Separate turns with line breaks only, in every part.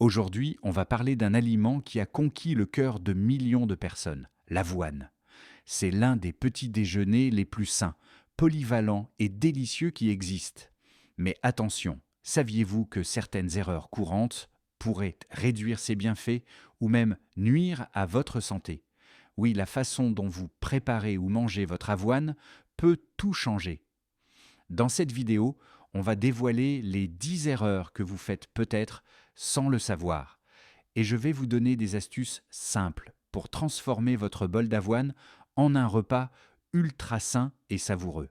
Aujourd'hui, on va parler d'un aliment qui a conquis le cœur de millions de personnes, l'avoine. C'est l'un des petits déjeuners les plus sains, polyvalents et délicieux qui existent. Mais attention, saviez-vous que certaines erreurs courantes pourraient réduire ses bienfaits ou même nuire à votre santé? Oui, la façon dont vous préparez ou mangez votre avoine peut tout changer. Dans cette vidéo, on va dévoiler les 10 erreurs que vous faites peut-être sans le savoir. Et je vais vous donner des astuces simples pour transformer votre bol d'avoine en un repas ultra sain et savoureux.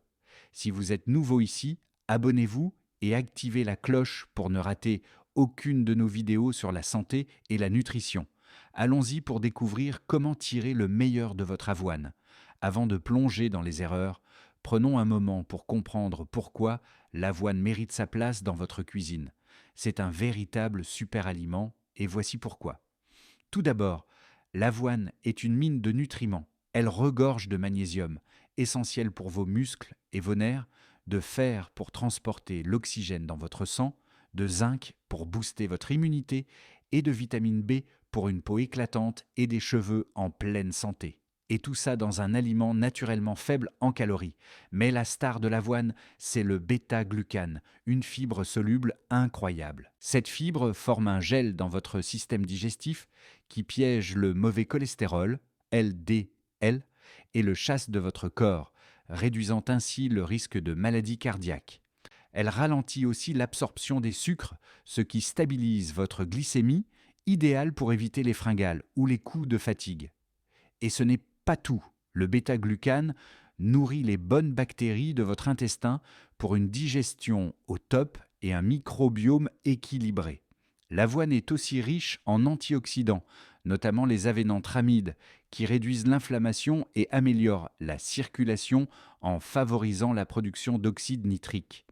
Si vous êtes nouveau ici, abonnez-vous et activez la cloche pour ne rater aucune de nos vidéos sur la santé et la nutrition. Allons-y pour découvrir comment tirer le meilleur de votre avoine. Avant de plonger dans les erreurs, prenons un moment pour comprendre pourquoi l'avoine mérite sa place dans votre cuisine. C'est un véritable super aliment et voici pourquoi. Tout d'abord, l'avoine est une mine de nutriments. Elle regorge de magnésium, essentiel pour vos muscles et vos nerfs, de fer pour transporter l'oxygène dans votre sang, de zinc pour booster votre immunité et de vitamine B pour une peau éclatante et des cheveux en pleine santé. Et tout ça dans un aliment naturellement faible en calories. Mais la star de l'avoine, c'est le bêta-glucane, une fibre soluble incroyable. Cette fibre forme un gel dans votre système digestif qui piège le mauvais cholestérol, LDL, et le chasse de votre corps, réduisant ainsi le risque de maladie cardiaque. Elle ralentit aussi l'absorption des sucres, ce qui stabilise votre glycémie, idéal pour éviter les fringales ou les coups de fatigue. Et ce n'est pas tout. Le bêta-glucane nourrit les bonnes bactéries de votre intestin pour une digestion au top et un microbiome équilibré. L'avoine est aussi riche en antioxydants, notamment les avénantramides, qui réduisent l'inflammation et améliorent la circulation en favorisant la production d'oxyde nitrique.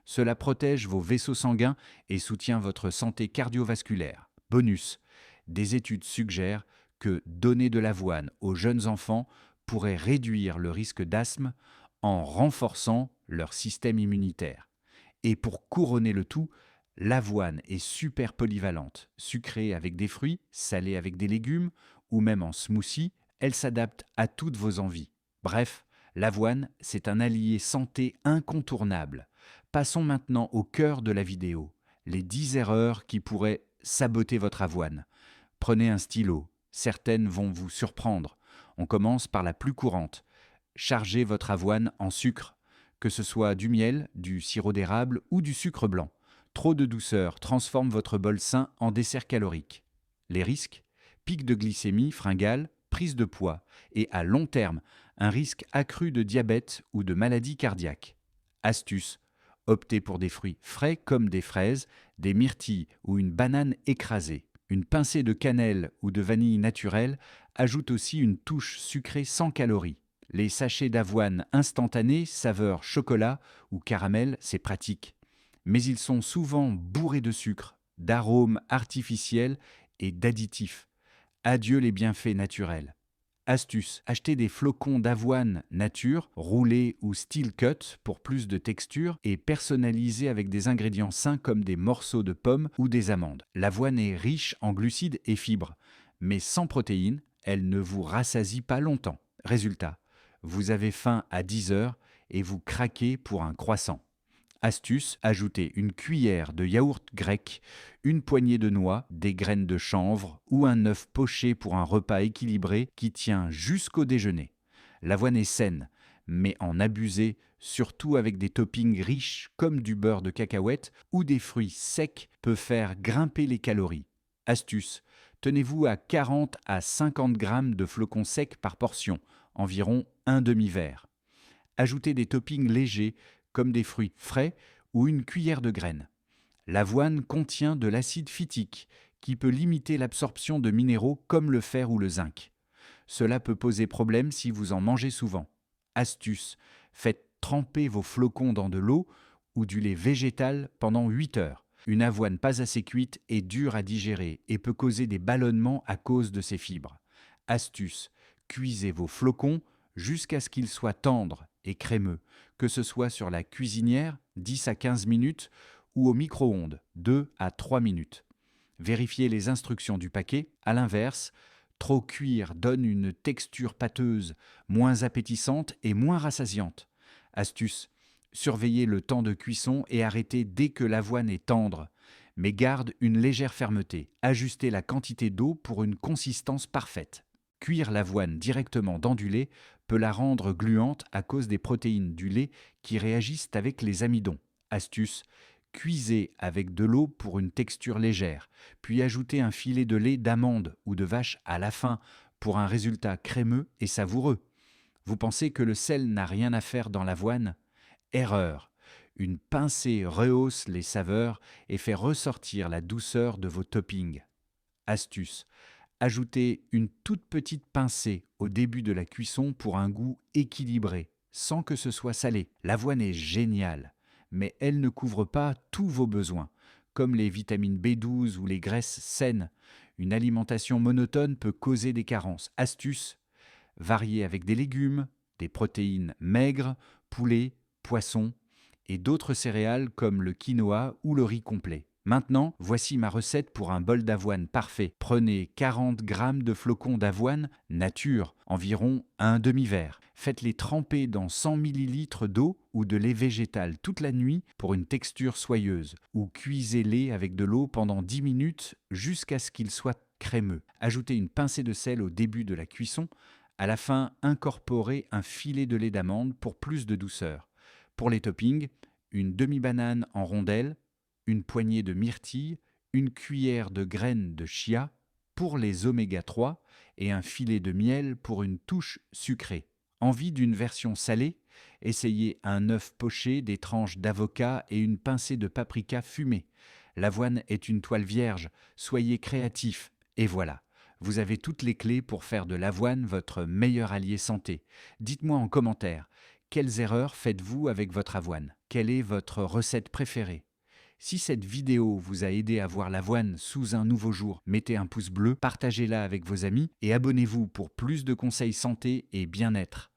Cela protège vos vaisseaux sanguins et soutient votre santé cardiovasculaire. Bonus, des études suggèrent que donner de l'avoine aux jeunes enfants pourrait réduire le risque d'asthme en renforçant leur système immunitaire. Et pour couronner le tout, l'avoine est super polyvalente. Sucrée avec des fruits, salée avec des légumes ou même en smoothie, elle s'adapte à toutes vos envies. Bref, l'avoine, c'est un allié santé incontournable. Passons maintenant au cœur de la vidéo, les 10 erreurs qui pourraient saboter votre avoine. Prenez un stylo. Certaines vont vous surprendre. On commence par la plus courante. Chargez votre avoine en sucre, que ce soit du miel, du sirop d'érable ou du sucre blanc. Trop de douceur transforme votre bol sain en dessert calorique. Les risques ? Pic de glycémie, fringale, prise de poids et à long terme, un risque accru de diabète ou de maladie cardiaque. Astuce : optez pour des fruits frais comme des fraises, des myrtilles ou une banane écrasée. Une pincée de cannelle ou de vanille naturelle ajoute aussi une touche sucrée sans calories. Les sachets d'avoine instantanés, saveur chocolat ou caramel, c'est pratique. Mais ils sont souvent bourrés de sucre, d'arômes artificiels et d'additifs. Adieu les bienfaits naturels. Astuce, achetez des flocons d'avoine nature, roulés ou steel cut pour plus de texture et personnalisés avec des ingrédients sains comme des morceaux de pommes ou des amandes. L'avoine est riche en glucides et fibres, mais sans protéines, elle ne vous rassasie pas longtemps. Résultat, vous avez faim à 10 heures et vous craquez pour un croissant. Astuce, ajoutez une cuillère de yaourt grec, une poignée de noix, des graines de chanvre ou un œuf poché pour un repas équilibré qui tient jusqu'au déjeuner. L'avoine est saine, mais en abuser, surtout avec des toppings riches comme du beurre de cacahuète ou des fruits secs, peut faire grimper les calories. Astuce, tenez-vous à 40 à 50 grammes de flocons secs par portion, environ un demi-verre. Ajoutez des toppings légers comme des fruits frais ou une cuillère de graines. L'avoine contient de l'acide phytique qui peut limiter l'absorption de minéraux comme le fer ou le zinc. Cela peut poser problème si vous en mangez souvent. Astuce, faites tremper vos flocons dans de l'eau ou du lait végétal pendant 8 heures. Une avoine pas assez cuite est dure à digérer et peut causer des ballonnements à cause de ses fibres. Astuce, cuisez vos flocons jusqu'à ce qu'ils soient tendres et crémeux, que ce soit sur la cuisinière 10 à 15 minutes ou au micro-ondes 2 à 3 minutes. Vérifiez les instructions du paquet. À l'inverse, trop cuire donne une texture pâteuse, moins appétissante et moins rassasiante. Astuce, surveillez le temps de cuisson et arrêtez dès que l'avoine est tendre, mais garde une légère fermeté. Ajustez la quantité d'eau pour une consistance parfaite. Cuire l'avoine directement dans du lait peut la rendre gluante à cause des protéines du lait qui réagissent avec les amidons. Astuce, cuisez avec de l'eau pour une texture légère, puis ajoutez un filet de lait d'amande ou de vache à la fin pour un résultat crémeux et savoureux. Vous pensez que le sel n'a rien à faire dans l'avoine? Erreur. Une pincée rehausse les saveurs et fait ressortir la douceur de vos toppings. Astuce. Ajoutez une toute petite pincée au début de la cuisson pour un goût équilibré, sans que ce soit salé. L'avoine est géniale, mais elle ne couvre pas tous vos besoins, comme les vitamines B12 ou les graisses saines. Une alimentation monotone peut causer des carences. Astuce, variez avec des légumes, des protéines maigres, poulet, poisson et d'autres céréales comme le quinoa ou le riz complet. Maintenant, voici ma recette pour un bol d'avoine parfait. Prenez 40 g de flocons d'avoine nature, environ un demi-verre. Faites-les tremper dans 100 ml d'eau ou de lait végétal toute la nuit pour une texture soyeuse, ou cuisez-les avec de l'eau pendant 10 minutes jusqu'à ce qu'ils soient crémeux. Ajoutez une pincée de sel au début de la cuisson. À la fin, incorporez un filet de lait d'amande pour plus de douceur. Pour les toppings, une demi-banane en rondelles, une poignée de myrtille, une cuillère de graines de chia pour les oméga 3 et un filet de miel pour une touche sucrée. Envie d'une version salée? Essayez un œuf poché, des tranches d'avocat et une pincée de paprika fumée. L'avoine est une toile vierge, soyez créatifs. Et voilà, vous avez toutes les clés pour faire de l'avoine votre meilleur allié santé. Dites-moi en commentaire, quelles erreurs faites-vous avec votre avoine? Quelle est votre recette préférée? Si cette vidéo vous a aidé à voir l'avoine sous un nouveau jour, mettez un pouce bleu, partagez-la avec vos amis et abonnez-vous pour plus de conseils santé et bien-être.